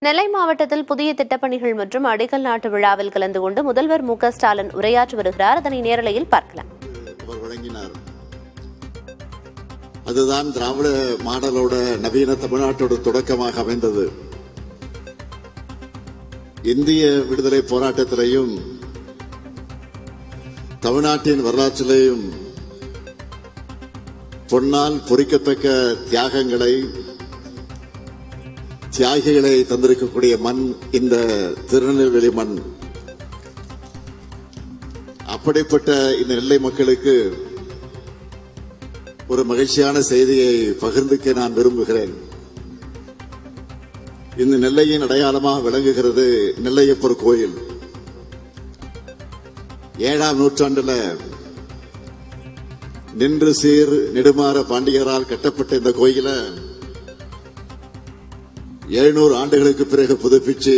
நெல்லை மாவட்டத்தில் புதிய திட்டப்பணிகள் மற்றும் அடிக்கல் நாட்டு விழாவில் கலந்து கொண்டு முதல்வர் மு.க.ஸ்டாலின் உரையாற்றி வருகிறார். அதனை நேரலையில் பார்க்கலாம். அதுதான் திராவிட மாடலோட நவீன தமிழ்நாட்டோட தொடக்கமாக அமைந்தது. இந்திய விடுதலை போராட்டத்திலையும் தமிழ்நாட்டின் வரலாற்றிலேயும் பொன்னால் பொறிக்கத்தக்க தியாகிகளை தந்திருக்கக்கூடிய மண் இந்த திருநெல்வேலி மண். அப்படிப்பட்ட இந்த நெல்லை மக்களுக்கு ஒரு மகிழ்ச்சியான செய்தியை பகிர்ந்துக்க நான் விரும்புகிறேன். இந்த நெல்லையின் அடையாளமாக விளங்குகிறது நெல்லையப்பர் கோயில். 7ஆம் நூற்றாண்டுல நின்று சீர் நெடுமாற பாண்டியரால் கட்டப்பட்ட இந்த கோயில 700 ஆண்டுகளுக்கு பிறகு புதுப்பிச்சு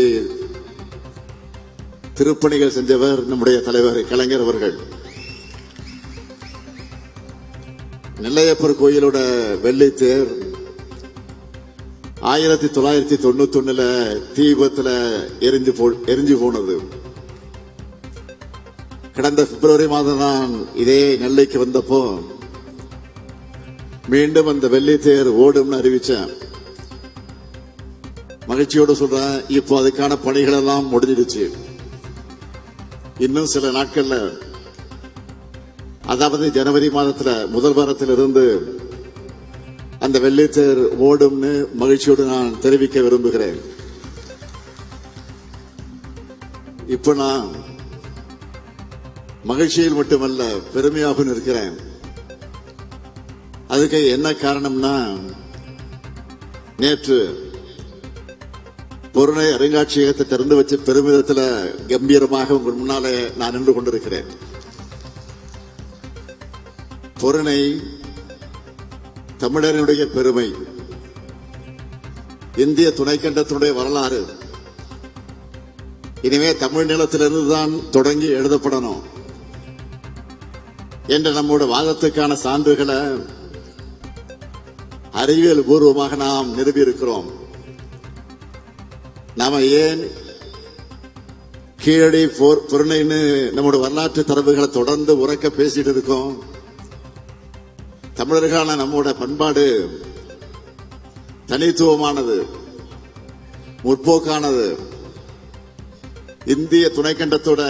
திருப்பணிகள் செஞ்சவர் நம்முடைய தலைவர் கலைஞர் அவர்கள். நெல்லையப்பர் கோயிலோட வெள்ளித்தேர் 1991 தீ விபத்துல எரிஞ்சு போனது. கடந்த பிப்ரவரி மாதம் தான் இதே நெல்லைக்கு வந்தப்போ மீண்டும் அந்த வெள்ளித்தேர் ஓடும்னு அறிவிச்சேன். மகிழ்ச்சியோடு சொல்றேன், இப்போ அதுக்கான பணிகள் எல்லாம் முடிஞ்சிடுச்சு. இன்னும் சில நாட்கள்ல, அதாவது ஜனவரி மாதத்துல முதல் வாரத்திலிருந்து அந்த வெள்ளித்தேர் ஓடும்னு மகிழ்ச்சியோடு நான் தெரிவிக்க விரும்புகிறேன். இப்ப நான் மகிழ்ச்சியில் மட்டுமல்ல பெருமையாகவும் இருக்கிறேன். அதுக்கு என்ன காரணம்னா, நேற்று பொருணை அருங்காட்சியகத்தை திறந்து வச்ச பெருமிதத்தில் கம்பீரமாக உங்கள் முன்னாலே நான் நின்று கொண்டிருக்கிறேன். பொருணை தமிழனுடைய பெருமை, இந்திய துணைக்கண்டத்தினுடைய வரலாறு இனிமே தமிழ் நிலத்திலிருந்துதான் தொடங்கி எழுதப்படணும் என்ற நம்மோட வாதத்துக்கான சான்றுகளை அறிவியல் பூர்வமாக நாம் நிறுவியிருக்கிறோம். நாம ஏன் கீழடி பொருணைன்னு நம்முடைய வரலாற்று தரவுகளை தொடர்ந்து உறக்க பேசிட்டு இருக்கோம்? தமிழர்களான நம்மோட பண்பாடு தனித்துவமானது, முற்போக்கானது, இந்திய துணைக்கண்டத்தோட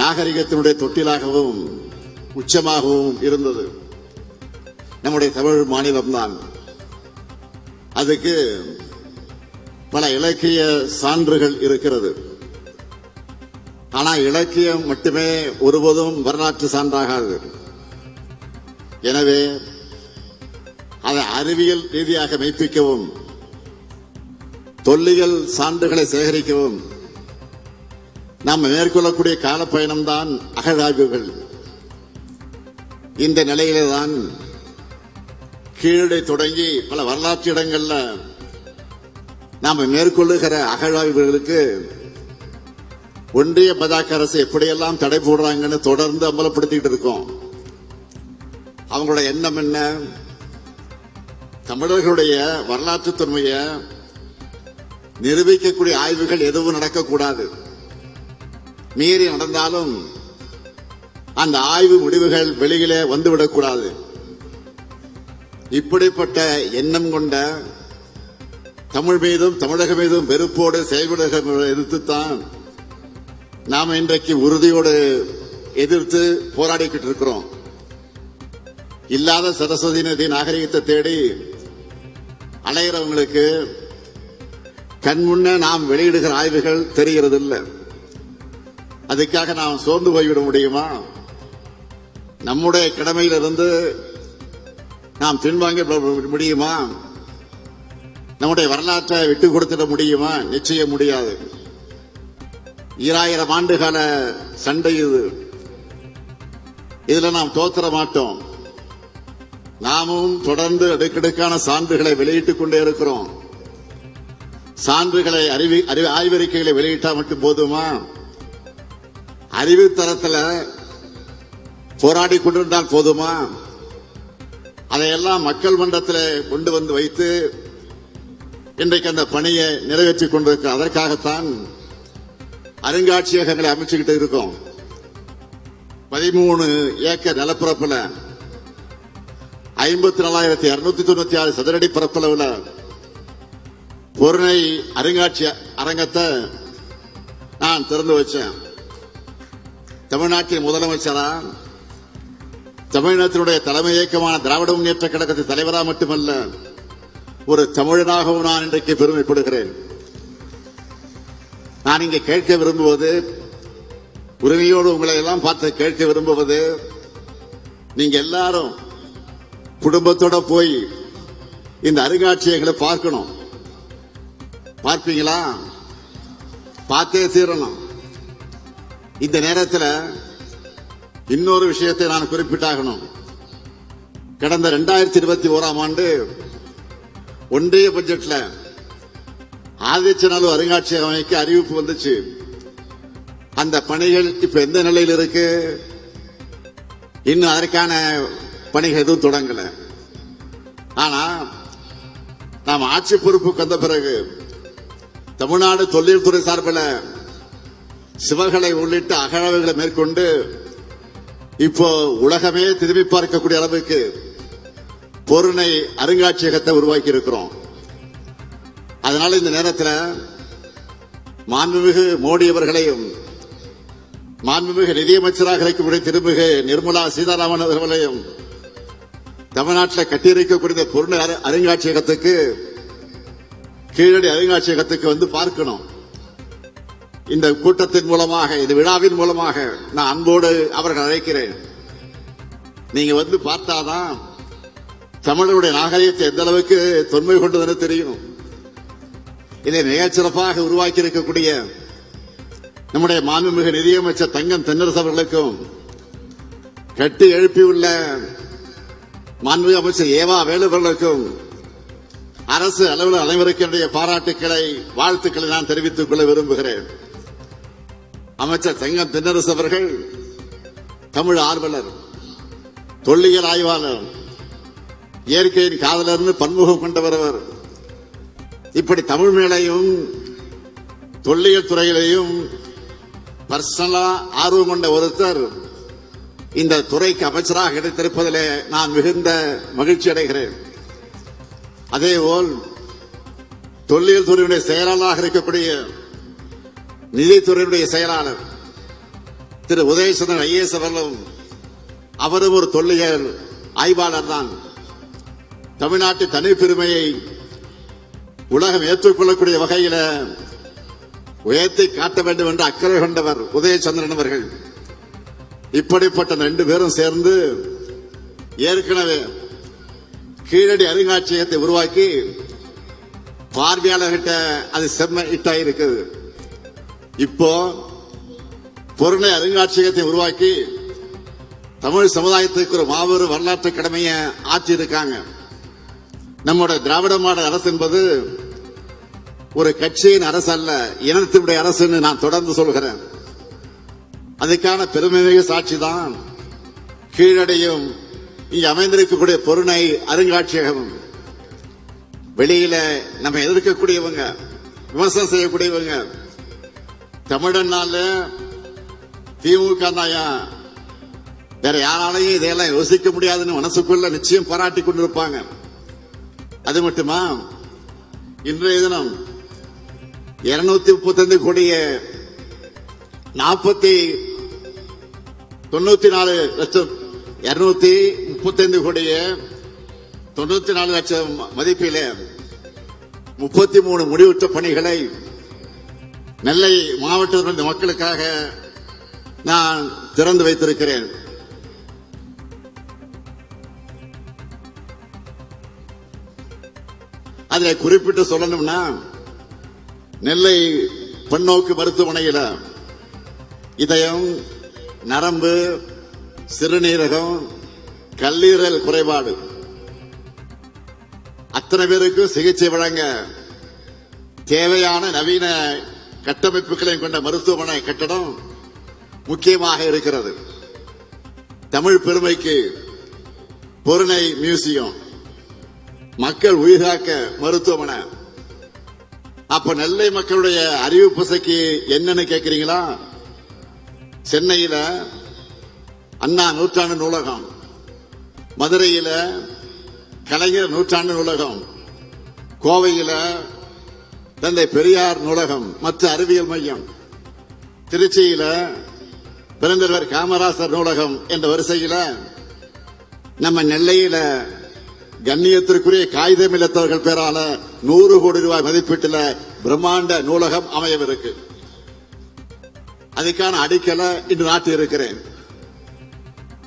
நாகரிகத்தினுடைய தொட்டிலாகவும் உச்சமாகவும் இருந்தது நம்முடைய தமிழ் மாநிலம்தான். அதுக்கு பல இலக்கிய சான்றுகள் இருக்கிறது. ஆனா இலக்கியம் மட்டுமே ஒருபோதும் வரலாற்று சான்றாகாது. எனவே அதை அறிவியல் ரீதியாக மெய்ப்பிக்கவும் தொல்லியல் சான்றுகளை சேகரிக்கவும் நாம் மேற்கொள்ளக்கூடிய காலப்பயணம்தான் அகழாய்வுகள். இந்த நிலையில்தான் கீழே தொடங்கி பல வரலாற்று இடங்கள்ல நாம் மேற்கொள்ளுகிற அகழாய்வுகளுக்கு ஒன்றிய பாஜக அரசு எப்படியெல்லாம் தடை போடுறாங்கன்னு தொடர்ந்து அமலப்படுத்திட்டு இருக்கோம். அவங்களோட எண்ணம் என்ன? தமிழர்களுடைய வரலாற்று தன்மையை நிரூபிக்கக்கூடிய ஆய்வுகள் எதுவும் நடக்கக்கூடாது. மீறி நடந்தாலும் அந்த ஆய்வு முடிவுகள் வெளியிலே வந்துவிடக்கூடாது. இப்படிப்பட்ட எண்ணம் கொண்ட தமிழ் மீதும் தமிழக மீதும் வெறுப்போடு செயல்படுகிற எதிர்த்துத்தான் நாம் இன்றைக்கு உறுதியோடு எதிர்த்து போராடிக்கிட்டு இருக்கிறோம். இல்லாத சரஸ்வதி நதி நாகரிகத்தை தேடி அலைகிறவங்களுக்கு கண் முன்ன நாம் வெளியிடுகிற ஆய்வுகள் தெரிகிறது இல்லை. அதுக்காக நாம் சோர்ந்து போய்விட முடியுமா? நம்முடைய கடமையிலிருந்து நாம் பின்வாங்க முடியுமா? நம்முடைய வரலாற்றை விட்டு கொடுத்துட முடியுமா? நிச்சயம் முடியாது. 2000 ஆண்டுகால சண்டை இது. இதுல நாம் தோற்ற மாட்டோம். நாமும் தொடர்ந்து அடுக்கடுக்கான சான்றுகளை வெளியிட்டுக் கொண்டே இருக்கிறோம். சான்றுகளை ஆய்வறிக்கைகளை வெளியிட்டா மட்டும் போதுமா? அறிவு தரத்தில் போராடி கொண்டிருந்தால் போதுமா? அதையெல்லாம் மக்கள் மன்றத்தில் கொண்டு வந்து வைத்து இன்றைக்கு அந்த பணியை நிறைவேற்றிக் கொண்டிருக்க அதற்காகத்தான் அருங்காட்சியகங்களை அமைச்சுக்கிட்டு இருக்கோம். 13 ஏக்கர் நிலப்பரப்புல 54,296 சதுரடி பரப்பளவுல பொருணை அருங்காட்சிய அரங்கத்தை நான் திறந்து வச்சேன். தமிழ்நாட்டின் முதலமைச்சரா, தமிழ்நாட்டினுடைய தலைமை இயக்கமான திராவிட முன்னேற்ற கழகத்தின் தலைவரா மட்டுமல்ல, ஒரு தமிழனாகவும் நான் இன்றைக்கு பெருமைப்படுகிறேன். நான் இங்கே கேட்க விரும்புவது, உரிமையோடு உங்களை எல்லாம் பார்த்து கேட்க விரும்புவது, நீங்க எல்லாரும் குடும்பத்தோட போய் இந்த அருங்காட்சியகங்களை பார்க்கணும். பார்ப்பீங்களா? பார்த்தே தீரணும். இந்த நேரத்தில் இன்னொரு விஷயத்தை நான் குறிப்பிட்டாகணும். கடந்த 2021ஆம் ஆண்டு ஒன்றிய பட்ஜெட்ல ஆதிச்சநல்லூர் அருங்காட்சியகம் அமைக்க அறிவிப்பு வந்துச்சு. அந்த பணிகள் இப்ப எந்த நிலையில் இருக்கு? இன்னும் அதற்கான பணிகள் எதுவும் தொடங்கல. ஆனா நாம் ஆட்சி பொறுப்புக்கு வந்த பிறகு தமிழ்நாடு தொழில்துறை சார்பில் சிவகளை உள்ளிட்ட அகழாய்வுகளை மேற்கொண்டு இப்போ உலகமே திரும்பி பார்க்கக்கூடிய அளவுக்கு பொருணை அருங்காட்சியகத்தை உருவாக்கி இருக்கிறோம். அதனால இந்த நேரத்தில் மாண்புமிகு மோடி அவர்களையும், மாண்புமிகு நிதியமைச்சராக இருக்கக்கூடிய திருமிகு நிர்மலா சீதாராமன் அவர்களையும் தமிழ்நாட்டில் கட்டியிருக்கக்கூடிய பொருணை அருங்காட்சியகத்துக்கு, கீழடி அருங்காட்சியகத்துக்கு வந்து பார்க்கணும். இந்த கூட்டத்தின் மூலமாக, இந்த விழாவின் மூலமாக நான் அன்போடு அவர்கள் அழைக்கிறேன். நீங்க வந்து பார்த்தாதான் தமிழருடைய நாகரிகத்தை எந்த அளவுக்கு தொன்மை கொண்டதுன்னு தெரியும். இதை மிகச்சிறப்பாக உருவாக்கி இருக்கக்கூடிய நம்முடைய மாண்புமிகு நிதியமைச்சர் தங்கம் தென்னரசு அவர்களுக்கும், கட்டி எழுப்பியுள்ள மாண்புமிகு அமைச்சர் ஏவா வேலு அவர்களுக்கும், அரசு அலுவலர் அனைவருக்கும் என்னுடைய பாராட்டுக்களை, வாழ்த்துக்களை நான் தெரிவித்துக் கொள்ள விரும்புகிறேன். அமைச்சர் தங்கம் தென்னரசு அவர்கள் தமிழ் ஆர்வலர், தொல்லியல் ஆய்வாளர், இயற்கையின் காதலர்னு பன்முகம் கொண்டவர். அவர் இப்படி தமிழ் மேலையும் தொல்லியல் துறையிலையும் பர்சனலா ஆர்வம் கொண்ட ஒருத்தர் இந்த துறைக்கு அமைச்சராக கிடைத்திருப்பதிலே நான் மிகுந்த மகிழ்ச்சி அடைகிறேன். அதேபோல் தொல்லியல் துறையுடைய செயலாளராக இருக்கக்கூடிய நிதித்துறையுடைய செயலாளர் திரு உதயசந்திரன் ஐஏஎஸ் அவர்களும், அவரும் ஒரு தொல்லியல் ஆய்வாளர் தான். தமிழ்நாட்டு தனிப்பெருமையை உலகம் ஏற்றுக்கொள்ளக்கூடிய வகையில் உயர்த்தி காட்ட வேண்டும் என்று அக்கறை கொண்டவர் உதயசந்திரன் அவர்கள். இப்படிப்பட்ட 2 பேரும் சேர்ந்து ஏற்கனவே கீழடி அருங்காட்சியகத்தை உருவாக்கி பார்வையாளர்கிட்ட அது செம்ம இட்டாயிருக்குது. இப்போ பொருணை அருங்காட்சியகத்தை உருவாக்கி தமிழ் சமுதாயத்துக்கு ஒரு மாபெரும் வரலாற்று கடமையை ஆற்றியிருக்காங்க. நம்முடைய திராவிட மாடல் அரசு என்பது ஒரு கட்சியின் அரசு அல்ல, இனத்தினுடைய அரசுன்னு நான் தொடர்ந்து சொல்கிறேன். அதுக்கான பெருமைமிகு சாட்சி தான் கீழடியும் இங்கு அமைந்திருக்கக்கூடிய பொருணை அருங்காட்சியகமும். வெளியில நம்ம எதிர்க்கக்கூடியவங்க, விமர்சனம் செய்யக்கூடியவங்க, தமிழனால திமுக வேற யாராலையும் இதையெல்லாம் யோசிக்க முடியாதுன்னு மனசுக்குள்ள நிச்சயம் பாராட்டி கொண்டிருப்பாங்க. அது மட்டுமா, இன்றைய தினம் 235 கோடியே 94 லட்சம் 235 கோடியே 94 லட்சம் மதிப்பிலே 33 முடிவுற்ற பணிகளை நெல்லை மாவட்டத்தினுடைய மக்களுக்காக நான் திறந்து வைத்திருக்கிறேன். அதில் குறிப்பிட்டு சொல்லணும்னா, நெல்லை பன்னோக்கு மருத்துவமனையில் இதயம், நரம்பு, சிறுநீரகம், கல்லீரல் குறைபாடு அத்தனை பேருக்கும் சிகிச்சை வழங்க தேவையான நவீன கட்டமைப்புகளையும் கொண்ட மருத்துவமனை கட்டடம் முக்கியமாக இருக்கிறது. தமிழ் பெருமைக்கு பொருணை மியூசியம், மக்கள் உயிர்காக்க மருத்துவமனை, அப்ப நெல்லை மக்களுடைய அறிவு பசைக்கு என்னன்னு கேக்குறீங்களா? சென்னையில அண்ணா நூற்றாண்டு நூலகம், மதுரையில கலைஞர் நூற்றாண்டு நூலகம், கோவையில தந்தை பெரியார் நூலகம் மற்றும் அறிவியல் மையம், திருச்சியில பெருந்தலைவர் காமராசர் நூலகம் என்ற வரிசையில நம்ம நெல்லையில கண்ணியத்திற்குரிய காகிதம் இல்லத்தவர்கள் பேரால 100 கோடி ரூபாய் மதிப்பீட்டில் பிரம்மாண்ட நூலகம் அமையவிருக்கு. அதுக்கான அடிக்கலை இன்று நாட்டி இருக்கிறேன்.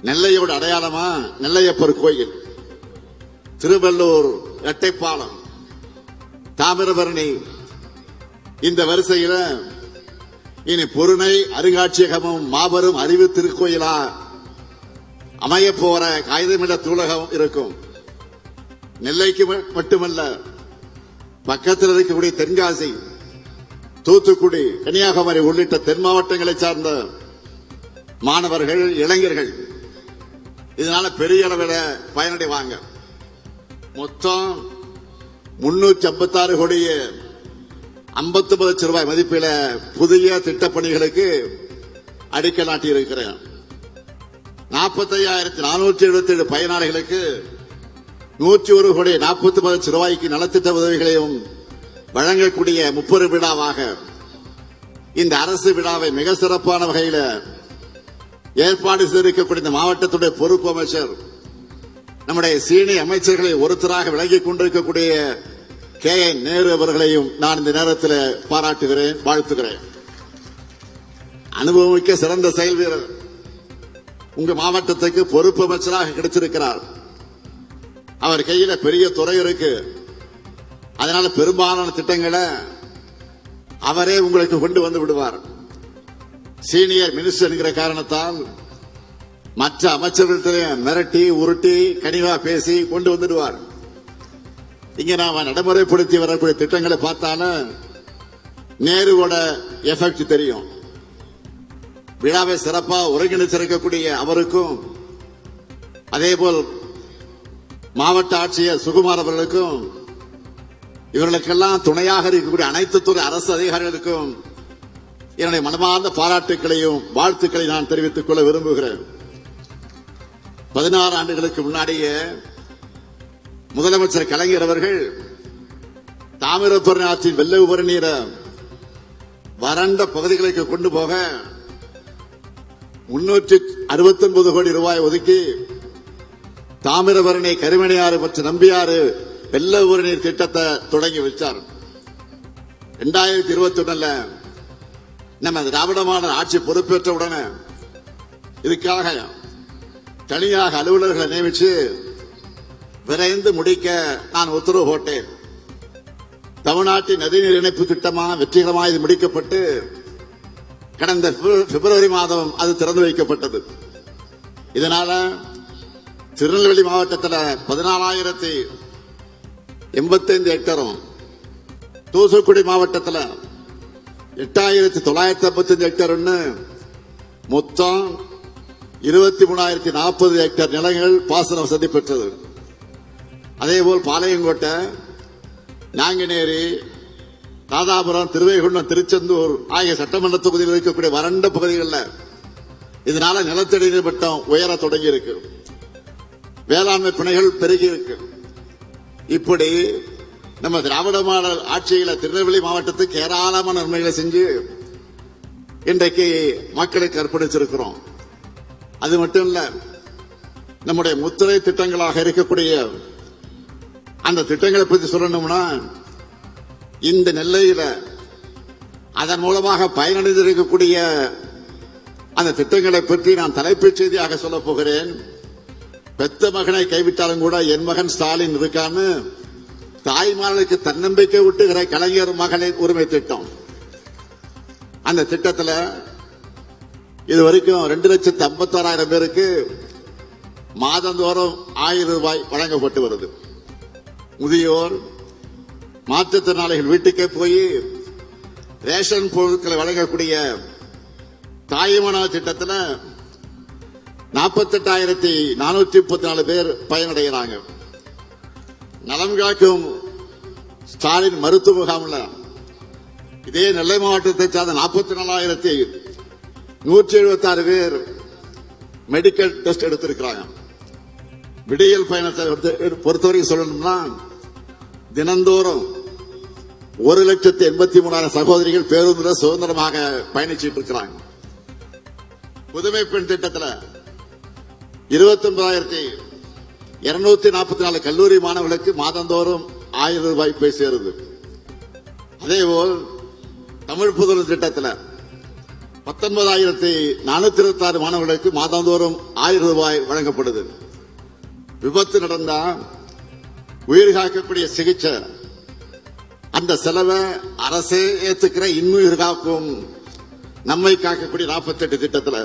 நெல்லையோட அடையாளமா நெல்லையப்பர் கோயில், திருவள்ளூர் இரட்டைப்பாலம், தாமிரபரணி. இந்த வரிசையில இனி பொருணை அருங்காட்சியகமும் மாபெரும் அறிவு திருக்கோயிலா அமைய போற காகிதமில்ல நூலகம் இருக்கும். நெல்லைக்கு மட்டுமல்ல, பக்கத்தில் இருக்கக்கூடிய தென்காசி, தூத்துக்குடி, கன்னியாகுமரி உள்ளிட்ட தென் மாவட்டங்களை சார்ந்த மாணவர்கள், இளைஞர்கள் இதனால பெரிய அளவில் பயனடைவாங்க. மொத்தம் 356 கோடியே 59 லட்சம் ரூபாய் மதிப்பில புதிய திட்டப்பணிகளுக்கு அடிக்கல் நாட்டியிருக்கிறேன். 45,477 பயனாளிகளுக்கு 101 கோடி 49 லட்சம் ரூபாய்க்கு நலத்திட்ட உதவிகளையும் வழங்கக்கூடிய 30 விழாவாக இந்த அரசு விழாவை மிக சிறப்பான வகையில் ஏற்பாடு செய்திருக்கக்கூடிய இந்த மாவட்டத்துடைய பொறுப்பு அமைச்சர், நம்முடைய சீனியர் அமைச்சர்களை ஒருத்தராக விலகிக் கொண்டிருக்கக்கூடிய KN நேரு அவர்களையும் நான் இந்த நேரத்தில் பாராட்டுகிறேன், வாழ்த்துகிறேன். அனுபவமிக்க சிறந்த செயல் வீரர் உங்க மாவட்டத்துக்கு பொறுப்பு அமைச்சராக கிடைச்சிருக்கிறார். அவர் கையில பெரிய துறை இருக்கு. அதனால பெரும்பாலான திட்டங்களை அவரே உங்களுக்கு கொண்டு வந்து விடுவார். சீனியர் மினிஸ்டர் என்கிற காரணத்தால் மற்ற அமைச்சர்களிடத்திலே மிரட்டி உருட்டி கனிவா பேசி கொண்டு வந்துடுவார். இங்க நாம நடைமுறைப்படுத்தி வரக்கூடிய திட்டங்களை பார்த்தாலும் நேருவோட எஃபெக்ட் தெரியும். விழாவை சிறப்பாக ஒருங்கிணைச்சிருக்கக்கூடிய அவருக்கும், அதேபோல் மாவட்ட ஆட்சியர் சுகுமார் அவர்களுக்கும், இவர்களுக்கெல்லாம் துணையாக இருக்கக்கூடிய அனைத்து துறை அரசு அதிகாரிகளுக்கும் என்னுடைய மனமார்ந்த பாராட்டுக்களையும் வாழ்த்துக்களை நான் தெரிவித்துக் கொள்ள விரும்புகிறேன். 16 ஆண்டுகளுக்கு முன்னாடியே முதலமைச்சர் கலைஞர் அவர்கள் தாமிரபரணி ஆற்றின் வெள்ள உபரி நீரை வறண்ட பகுதிகளுக்கு கொண்டு போக 369 கோடி ரூபாய் ஒதுக்கி தாமிரபரணி, கருமணியாறு மற்றும் நம்பியாறு வெள்ள உபரி நீர் திட்டத்தை தொடங்கி வச்சார். 2021 நம்ம திராவிட மாடல் ஆட்சி பொறுப்பேற்ற உடனே இதுக்காக தனியாக அலுவலர்களை நியமிச்சு விரைந்து முடிக்க நான் உத்தரவு போட்டேன். தமிழ்நாட்டின் நதிநீர் இணைப்பு திட்டமாக வெற்றிகரமாக இது முடிக்கப்பட்டு கடந்த பிப்ரவரி மாதம் அது திறந்து வைக்கப்பட்டது. இதனால திருநெல்வேலி மாவட்டத்தில் 14,085 ஹெக்டரும், தூத்துக்குடி மாவட்டத்தில் 8,955 ஹெக்டர்னு மொத்தம் 23,040 ஹெக்டர் நிலங்கள் பாசன வசதி பெற்றது. அதேபோல் பாளையங்கோட்டை, நாங்குநேரி, ராதாபுரம், திருவைகுண்டம், திருச்செந்தூர் ஆகிய சட்டமன்ற தொகுதியில் இருக்கக்கூடிய வறண்ட பகுதிகளில் இதனால நிலத்தடி நீர் மட்டம் உயர தொடங்கி இருக்கு. வேளாண்மை பிணைகள் பெருகி இருக்கு. இப்படி நம்ம திராவிட மாடல் ஆட்சியில திருநெல்வேலி மாவட்டத்துக்கு ஏராளமான நன்மைகளை செஞ்சு இன்றைக்கு மக்களுக்கு அர்ப்பணிச்சிருக்கிறோம். அது மட்டும் இல்ல, நம்முடைய முத்திரை திட்டங்களாக இருக்கக்கூடிய அந்த திட்டங்களை பற்றி சொல்லணும்னா, இந்த நெல்லையில அதன் மூலமாக பயனடைந்திருக்கக்கூடிய அந்த திட்டங்களை பற்றி நான் தலைப்புச் செய்தியாக சொல்ல போகிறேன். பெத்த மகனை கைவிட்டாலும் கூட என் மகன் ஸ்டாலின் இருக்கான்னு தாய்மார்களுக்கு தன்னம்பிக்கை ஊட்டுகிற கலைஞர் மகளிர் உரிமை திட்டம். அந்த திட்டத்தில் இதுவரைக்கும் 2,56,000 பேருக்கு மாதந்தோறும் 1,000 ரூபாய் வழங்கப்பட்டு வருது. முதியோர், மாற்றுத்திறனாளிகள் வீட்டுக்கே போய் ரேஷன் பொருட்களை வழங்கக்கூடிய தாய்மன திட்டத்தில் 48,434 பேர் பயனடைகிறாங்க. நலம் காக்கும் ஸ்டாலின் மருத்துவ முகாமில் இதே நெல்லை மாவட்டத்தை சார்ந்த 44,176 பேர் மெடிக்கல் டெஸ்ட் எடுத்திருக்கிறாங்க. விடியல் பயணத்தை பொறுத்தவரை சொல்லணும்னா தினந்தோறும் 1,83,000 சகோதரிகள் பேருந்துல சுதந்திரமாக பயணிச்சுட்டு இருக்கிறாங்க. புதுமை பெண் திட்டத்தில் 29,244 கல்லூரி மாணவர்களுக்கு மாதந்தோறும் 1000 ரூபாய் போய் சேருது. அதேபோல் தமிழ் புதுமை திட்டத்தில் 19,426 மாணவர்களுக்கு மாதந்தோறும் 1000 ரூபாய் வழங்கப்படுது. விபத்து நடந்தா உயிர் காக்கக்கூடிய சிகிச்சை அந்த செலவை அரசே ஏத்துக்கிற இன்னுயிர் காக்கும் நம்மை காக்கக்கூடிய 48 திட்டத்தில்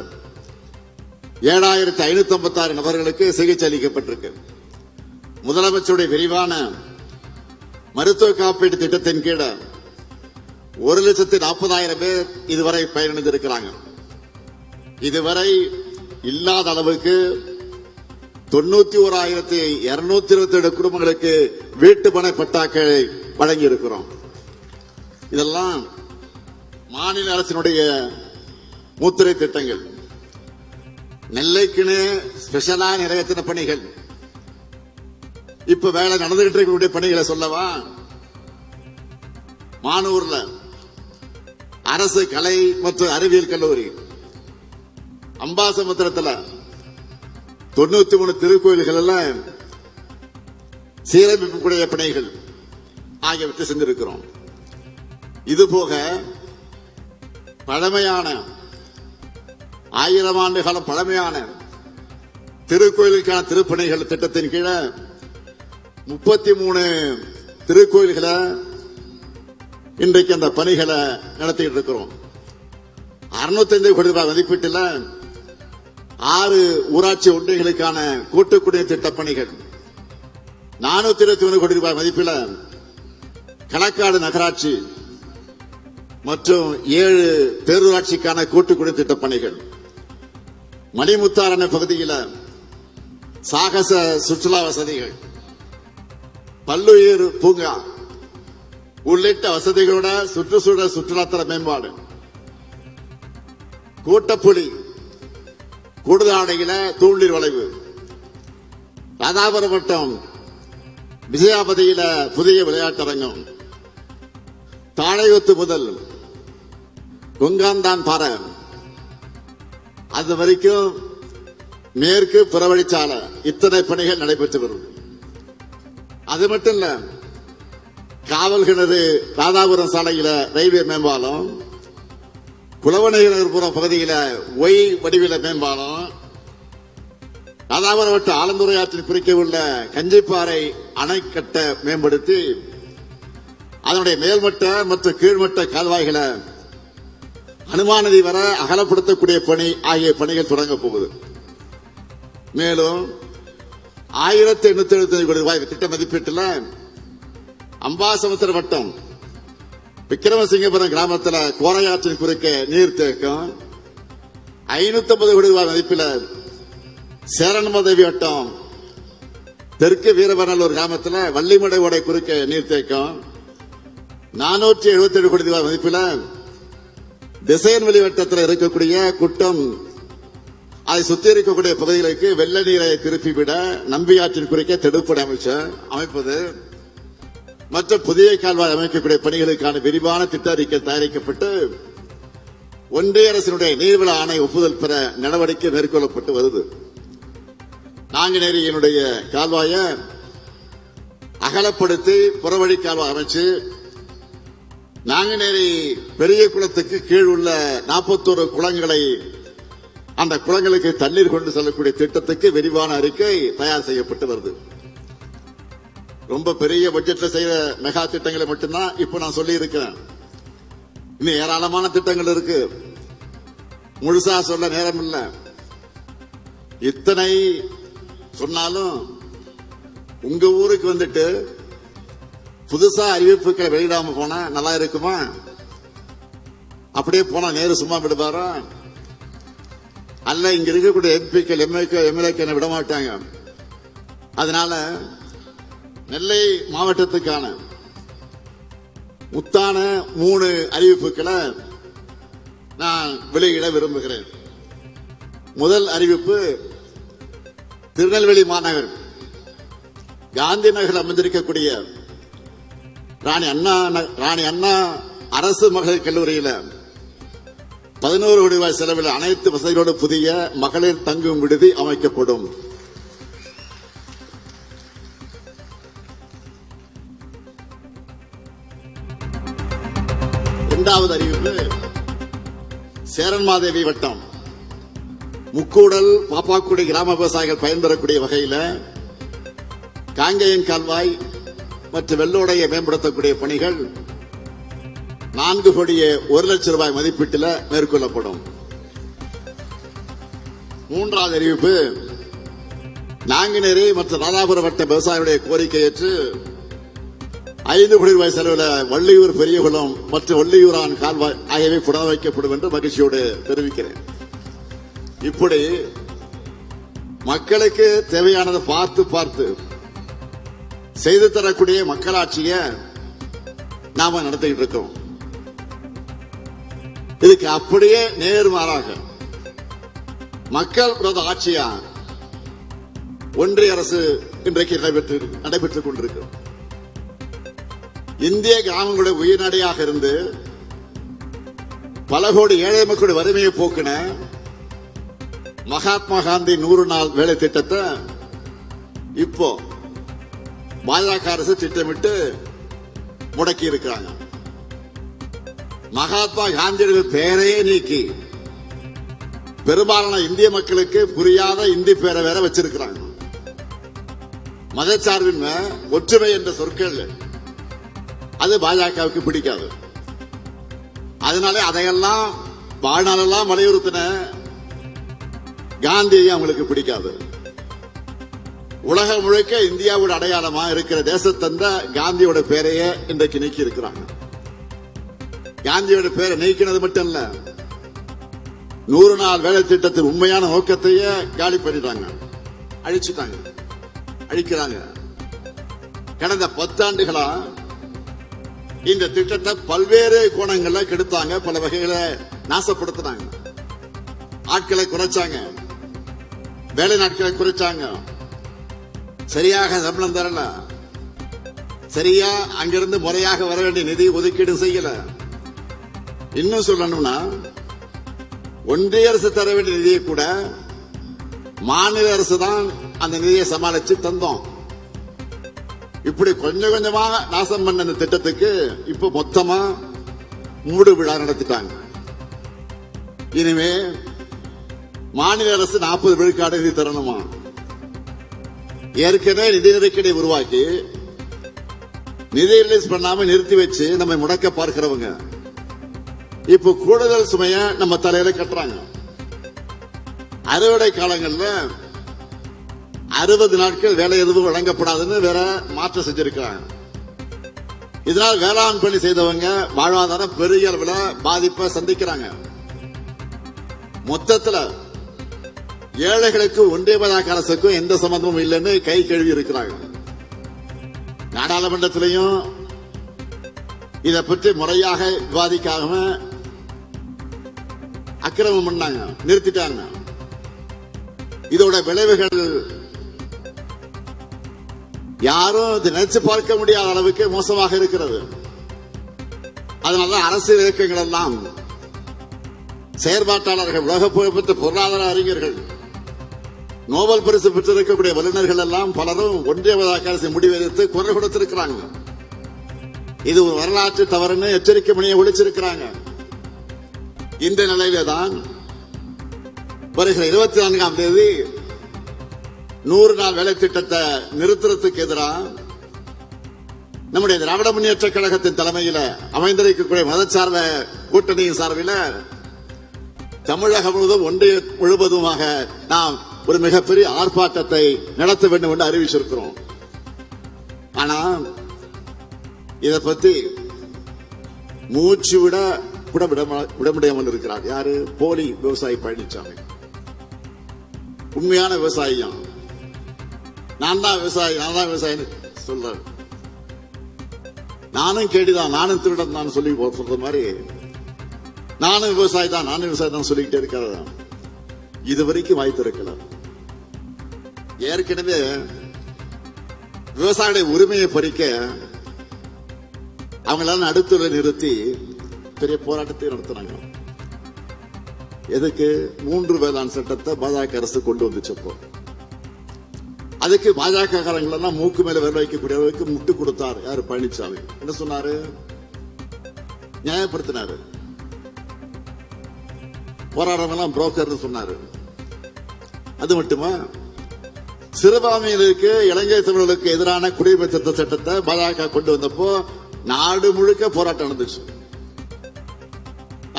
7,556 நபர்களுக்கு சிகிச்சை அளிக்கப்பட்டிருக்கு. முதலமைச்சருடைய விரிவான மருத்துவ காப்பீட்டு திட்டத்தின் கீழ் 1,40,000 பேர் இதுவரை பயனடைந்திருக்கிறாங்க. இதுவரை இல்லாத அளவுக்கு 91,227 குடும்பங்களுக்கு வீட்டுமனை பட்டாக்களை வழங்கி இருக்கிறோம். இதெல்லாம் மாநில அரசினுடைய முத்திரை திட்டங்கள். நெல்லைக்குன்னு ஸ்பெஷலா நிறைவேற்றின பணிகள். இப்ப வேலை நடந்துகிட்டு இருக்கக்கூடிய பணிகளை சொல்லவா? மானூர்ல அரசு கலை மற்றும் அறிவியல் கல்லூரி, அம்பாசமுத்திரத்தில் 93 திருக்கோயில்கள் சீரமைப்புடைய பணிகள் ஆகியவற்றை செஞ்சிருக்கிறோம். இதுபோக பழமையான 1000 ஆண்டு காலம் பழமையான திருக்கோயிலுக்கான திருப்பணிகள் திட்டத்தின் கீழ 33 திருக்கோயில்களை இன்றைக்கு அந்த பணிகளை நடத்திட்டு இருக்கிறோம். 605 கோடி ரூபாய் மதிப்பீட்டில் 6 ஊராட்சி ஒன்றியங்களுக்கான கூட்டு குடிநீர் திட்ட பணிகள், 421 கோடி ரூபாய் மதிப்பில் களக்காடு நகராட்சி மற்றும் 7 பேரூராட்சிக்கான கூட்டு குடிநீர் திட்ட பணிகள், மணிமுத்தாரணை பகுதியில் சாகச சுற்றுலா வசதிகள், பல்லுயிர் பூங்கா உள்ளிட்ட வசதிகளோட சுற்றுச்சூழல் சுற்றுலாத்தல மேம்பாடு, கூட்டப்புலி கூடுதாடையில தூண்டில் வளைவு, ராதாபுரம் வட்டம் விஜயாபதியில புதிய விளையாட்டரங்கம், தாழையொத்து முதல் கொங்காந்தான் பாறை அது வரைக்கும் மேற்கு புறவழிச்சாலை இத்தனை பணிகள் நடைபெற்று வரும். அது மட்டும் இல்ல, காவல் கிணறு ராதாபுரம் சாலையில ரயில்வே மேம்பாலம், புலவநகர்புரம் பகுதியில ஒய் வடிவில மேம்பாலம், ராதாபுரம் வட்ட ஆலந்துறை ஆற்றில் குறுக்கே உள்ள கஞ்சிப்பாறை அணைக்கட்ட மேம்படுத்தி அதனுடைய மேல்மட்ட மற்றும் கீழ்மட்ட கால்வாய்களை அனுமான நதி வர அகலப்படுத்தக்கூடிய பணி ஆகிய பணிகள் தொடங்க போகுது. மேலும் 1,875 கோடி ரூபாய் திட்ட மதிப்பீட்டில் அம்பாசமுத்திரம் வட்டம் விக்கிரமசிங்கபுரம் கிராமத்தில் கோரையாற்றின் குறுக்கே நீர்த்தேக்கம், 550 கோடி ரூபாய் மதிப்பில் சேரன்மதேவி வட்டம் தெற்கு வீரவநல்லூர் கிராமத்தில் வள்ளிமடை ஓடை குறுக்கே நீர்த்தேக்கம், 477 கோடி ரூபாய் மதிப்பில் திசையன்வெளி வட்டத்தில் இருக்கக்கூடிய குட்டம் அதை சுத்தி இருக்கக்கூடிய பகுதிகளுக்கு வெள்ள நீரை திருப்பிவிட நம்பியாற்றின் குறுக்கே தடுப்பணை அமைப்பது மற்றும் புதிய கால்வாய் அமைக்கக்கூடிய பணிகளுக்கான விரிவான திட்ட அறிக்கை தயாரிக்கப்பட்டு ஒன்றிய அரசினுடைய நீர்வள ஆணை ஒப்புதல் பெற நடவடிக்கை மேற்கொள்ளப்பட்டு வருது. நாங்குநேரியினுடைய கால்வாயை அகலப்படுத்தி புறவழி கால்வாய் அமைச்சு நாங்குநேரி பெரிய குளத்துக்கு கீழ் உள்ள 41 குளங்களை அந்த குளங்களுக்கு தண்ணீர் கொண்டு செல்லக்கூடிய திட்டத்துக்கு விரிவான அறிக்கை தயார் செய்யப்பட்டு வருது. ரொம்ப பெரிய பட்ஜெட்ல செய்யற மெகா திட்டங்களை மட்டும்தான் இப்ப நான் சொல்லி இருக்கிறேன். இன்னும் ஏராளமான திட்டங்கள் இருக்கு, முழுசா சொல்ல நேரம் இல்லை. இத்தனை சொன்னாலும் உங்க ஊருக்கு வந்துட்டு புதுசா அறிவிப்புகளை வெளியிடாம போனா நல்லா இருக்குமா? அப்படியே போனா நேரு சும்மா விடுவாரா? அல்ல, இங்க இருக்கக்கூடிய எம்பிக்கள் எம்எல்ஏக்கள் விட மாட்டாங்க. அதனால நெல்லை மாவட்டத்துக்கான முத்தான 3 அறிவிப்புகளை நான் வெளியிட விரும்புகிறேன். முதல் அறிவிப்பு, திருநெல்வேலி மாநகர் காந்தி நகர் அமைந்திருக்கக்கூடிய ராணி அண்ணா அரசு மகளிர் கல்லூரியில் 11 கோடி ரூபாய் செலவில் அனைத்து வசதிகளோடு புதிய மகளிர் தங்கும் விடுதி அமைக்கப்படும். இரண்டாவது அறிவிப்பு, சேரன்மாதேவி வட்டம் முக்கூடல் பாப்பாக்குடி கிராம விவசாயிகள் பயன்பெறக்கூடிய வகையில் காங்கேயம் கால்வாய் மற்றும் வெள்ளோடையை மேம்படுத்தக்கூடிய பணிகள் 4 கோடியே 1 லட்சம் ரூபாய் மதிப்பீட்டில் மேற்கொள்ளப்படும். மூன்றாவது அறிவிப்பு, நாங்குநேரி மற்றும் ராதாபுரம் வட்ட விவசாயிகளுடைய கோரிக்கை ஏற்று 5 கோடி ரூபாய் செலவில் வள்ளியூர் பெரியகுளம் மற்றும் வள்ளியூரான் கால்வாய் ஆகியவை புனரமைக்கப்படும் என்று மகிழ்ச்சியோடு தெரிவிக்கிறேன். இப்படி மக்களுக்கு தேவையானதை பார்த்து செய்து தரக்கூடிய மக்களாட்சியை நாம நடத்திக்கிட்டு இருக்கோம். இதுக்கு அப்படியே நேர்மாறாக மக்கள் விரோத ஆட்சியா ஒன்றிய அரசு இன்றைக்கு நடைபெற்றுக் கொண்டிருக்கிறோம். இந்திய கிராமங்களுடைய உயிர்நடையாக இருந்து பல கோடி ஏழை மக்களுடைய வறுமையை போக்கின மகாத்மா காந்தி 100 நாள் வேலை திட்டத்தை இப்போ பாஜக அரசு திட்டமிட்டு முடக்கி இருக்கிறாங்க. மகாத்மா காந்தியுடைய பெயரையே நீக்கி பெரும்பாலான இந்திய மக்களுக்கு புரியாத இந்தி பேரை வேற வச்சிருக்கிறாங்க. மதச்சார்பின்மை, ஒற்றுமை என்ற சொற்கள் அது பாஜகவுக்கு பிடிக்காது. அதனால அதையெல்லாம் வாழ்நாளெல்லாம் வலியுறுத்தின காந்தியை அவங்களுக்கு பிடிக்காது. உலகம் முழுக்க இந்தியாவோட அடையாளமா இருக்கிற தேசத்தந்த காந்தியோட பேரையே இன்றைக்கு நீக்கி இருக்கிறாங்க. காந்தியோட பேரை நீக்கினது மட்டும் இல்ல, 100 நாள் வேலை திட்டத்தின் உண்மையான நோக்கத்தையே காலி பண்ணிட்டாங்க, அழிக்கிறாங்க. கடந்த 10 ஆண்டுகளா இந்த திட்டத்தை பல்வேறு கோணங்கள்ல கெடுத்தாங்க, பல வகைகளை நாசப்படுத்தினாங்க. ஆட்களை குறைச்சாங்க, வேலை நாட்களை குறைச்சாங்க, சரியாக சம்பளம் தரல, சரியா அங்கிருந்து முறையாக வர வேண்டிய நிதி ஒதுக்கீடு செய்யல. இன்னும் சொல்லணும்னா ஒன்றிய அரசு தர வேண்டிய நிதியை கூட மாநில அரசு தான் அந்த நிதியை சமாளிச்சு தந்தோம். இப்படி கொஞ்சம் கொஞ்சமாக நாசம் பண்ண இந்த திட்டத்துக்கு இப்ப மொத்தமா மூடு விழா நடத்திட்டாங்க. இனிமே மாநில அரசு 40 விழுக்காடு நிதி தரணுமா? ஏற்கனவே நிதி நெருக்கடி உருவாக்கி நிதி ரிலீஸ் பண்ணாம நிறுத்தி வச்சு நம்ம முடக்க பார்க்கிறவங்க இப்ப கூடுதல் சுமைய நம்ம தலையில கட்டுறாங்க. அறுவடை காலங்கள்ல 60 நாட்கள் வேலை எதுவும் வழங்கப்படாதுன்னு வேற மாற்றம் செஞ்சிருக்கிறாங்க. இதனால் வேளாண் பணி செய்தவங்க வாழ்வாதாரம் பெரிய அளவில் பாதிப்பை சந்திக்கிறாங்க. மொத்தத்தில் ஏழைகளுக்கு ஒன்றிய பாஜக அரசுக்கும் எந்த சம்பந்தமும் இல்லைன்னு கை கழுவி இருக்கிறாங்க. நாடாளுமன்றத்திலையும் இதை பற்றி முறையாக விவாதிக்காம அக்கிரமம் பண்ணாங்க, நிறுத்திட்டாங்க. இதோட விளைவுகள் யாரும் நினைச்சு பார்க்க முடியாத அளவுக்கு மோசமாக இருக்கிறது. அதனால அரசியல் இயக்கங்கள் எல்லாம், செயற்பாட்டாளர்கள், உலக புகழ்பெற்ற பொருளாதார அறிஞர்கள், நோபல் பரிசு பெற்றிருக்கக்கூடிய வல்லுநர்கள் எல்லாம் பலரும் ஒன்றிய பாஜக அரசு முடிவு எதிர்த்து குரல் கொடுத்திருக்கிறாங்க. இது ஒரு வரலாற்று தவறுன்னு எச்சரிக்கை மணியை ஒழிச்சிருக்கிறாங்க. இந்த நிலையில்தான் வருகிற 24ஆம் தேதி 100 நாள் வேலை திட்டத்தை நிறுத்துறதுக்கு எதிராக நம்முடைய திராவிட முன்னேற்ற கழகத்தின் தலைமையில் அமைந்திருக்கக்கூடிய மதச்சார்ப கூட்டணியின் சார்பில் தமிழகம் முழுவதும் ஒன்றிய முழுவதுமாக நாம் ஒரு மிகப்பெரிய ஆர்ப்பாட்டத்தை நடத்த வேண்டும் என்று அறிவிச்சிருக்கிறோம். ஆனா இதை பத்தி மூச்சு விட விட முடியாமல் இருக்கிறார். யாரு? போலி விவசாயி பழனிசாமி. உண்மையான விவசாயியும் நான் தான் விவசாயி சொல்றாரு. நானும் கேடிதான், நானும் திருடன் தான் சொல்லி சொல்ற மாதிரி நானும் விவசாயி தான் சொல்லிக்கிட்டே இருக்கிறதா இதுவரைக்கும் வாய் திறக்கல. ஏற்கனவே விவசாயிகளுடைய உரிமையை பறிக்க அவங்களால நடுத்துல நிறுத்தி பெரிய போராட்டத்தை நடத்தினாங்க. எதுக்கு? 3 வேளாண் சட்டத்தை பாஜக அரசு கொண்டு வந்துச்சப்போ அதுக்கு பாஜக காரங்களெல்லாம் மூக்கு மேல வேலை வைக்கக்கூடிய அளவுக்கு முட்டு கொடுத்தார். யாரு? பழனிசாமி. என்ன சொன்னாரு? நியாயப்படுத்தினாரு. போராடலாம் புரோக்கர் சொன்னாரு. அது மட்டுமா, சிறுபான்மையினருக்கு இலங்கை தமிழர்களுக்கு எதிரான குடியுரிமை திருத்த சட்டத்தை பாஜக கொண்டு வந்தப்போ நாடு முழுக்க போராட்டம் நடந்துச்சு.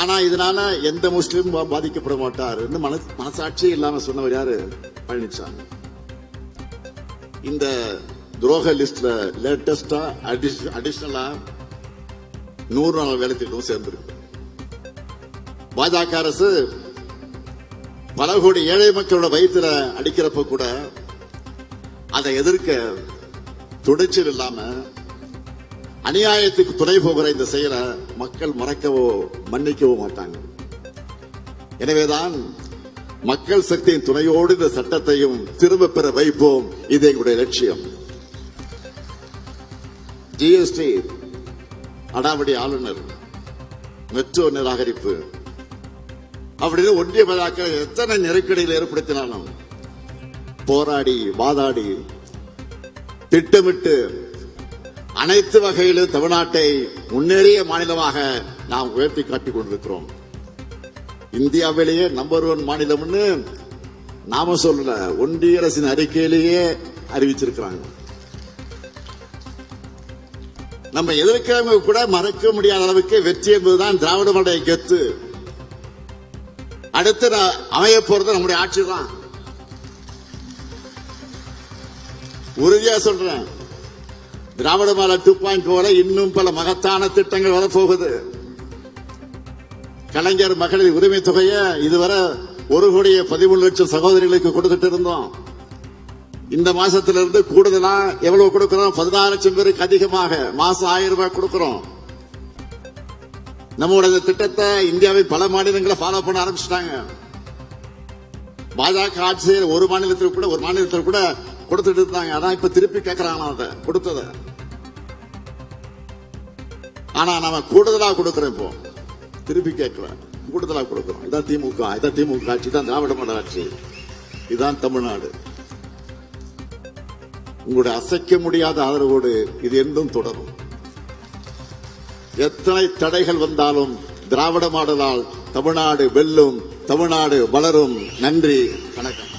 ஆனா இதனால எந்த முஸ்லீமும் பாதிக்கப்பட மாட்டார் மனசாட்சி இல்லாம சொன்னவர் யாரு? பழனிசாமி. இந்த துரோக லிஸ்ட்ல லேட்டஸ்டா அடிஷனலா 100 நாள் வேலை திட்டம் சேர்ந்திருக்கு. பாஜக அரசு பல கோடி ஏழை மக்களோட வயிற்றுல அடிக்கிறப்ப கூட அதை எதிர்க்க துணிச்சல் இல்லாம அநியாயத்துக்கு துணை போகிற இந்த செயலை மக்கள் மறக்கவோ மன்னிக்கவோ மாட்டாங்க. எனவேதான் மக்கள் சக்தியின் துணையோடு இந்த சட்டத்தையும் திரும்ப பெற வைப்போம். இது எங்களுடைய லட்சியம். ஜிஎஸ்டி அடாவடி ஆளுநர், மெட்ரோ நிராகரிப்பு அப்படின்னு ஒன்றிய பாஜக எத்தனை நெருக்கடியில் ஏற்படுத்தினாலும் போராடி வாதாடி திட்டமிட்டு அனைத்து வகையிலும் தமிழ்நாட்டை முன்னேறிய மாநிலமாக நாம் உயர்த்தி காட்டிக் கொண்டிருக்கிறோம். இந்தியாவிலேயே நம்பர் 1 மாநிலம்னு நாம சொல்லல, ஒன்றிய அரசின் அறிக்கையிலேயே அறிவிச்சிருக்கிறாங்க. நம்ம எதிர்க்கிறவங்க கூட மறக்க முடியாத அளவுக்கு வெற்றி என்பதுதான் திராவிட மாடல் கெத்து. அடுத்து அமைய போறது நம்முடைய ஆட்சி தான். உறுதியா சொல்றேன், திராவிட மாடல் 2.0 இன்னும் பல மகத்தான திட்டங்கள் வரப்போகுது. கலைஞர் மகளிர் உரிமை தொகையை இதுவரை 1,13,00,000 சகோதரிகளுக்கு கொடுத்துட்டு இருந்தோம். இந்த மாசத்திலிருந்து கூடுதலா எவ்வளவு கொடுக்கிறோம்? 16 லட்சம் பேருக்கு அதிகமாக மாசம் 1000 ரூபாய் கொடுக்கிறோம். நம்முடைய திட்டத்தை இந்தியாவில் பல மாநிலங்களை ஃபாலோ பண்ண ஆரம்பிச்சிட்டாங்க. பாஜக ஆட்சியில் ஒரு மாநிலத்தில் கூட கொடுத்துட்டு இருந்தாங்க. அதான் இப்ப திருப்பி கேட்கறாங்க அதை கொடுத்தத. ஆனா நாம கூடுதலா கொடுக்கிறோம். இப்போ திருப்பி கேட்கல, கூடுதலா கொடுக்கிறோம். இதான் திமுக ஆட்சி, இதான் திராவிட மாடல் ஆட்சி, இதுதான் தமிழ்நாடு. உங்களுடைய அசைக்க முடியாத ஆதரவோடு இது என்றும் தொடரும். எத்தனை தடைகள் வந்தாலும் திராவிட மாடலால் தமிழ்நாடு வெல்லும், தமிழ்நாடு வளரும். நன்றி, வணக்கம்.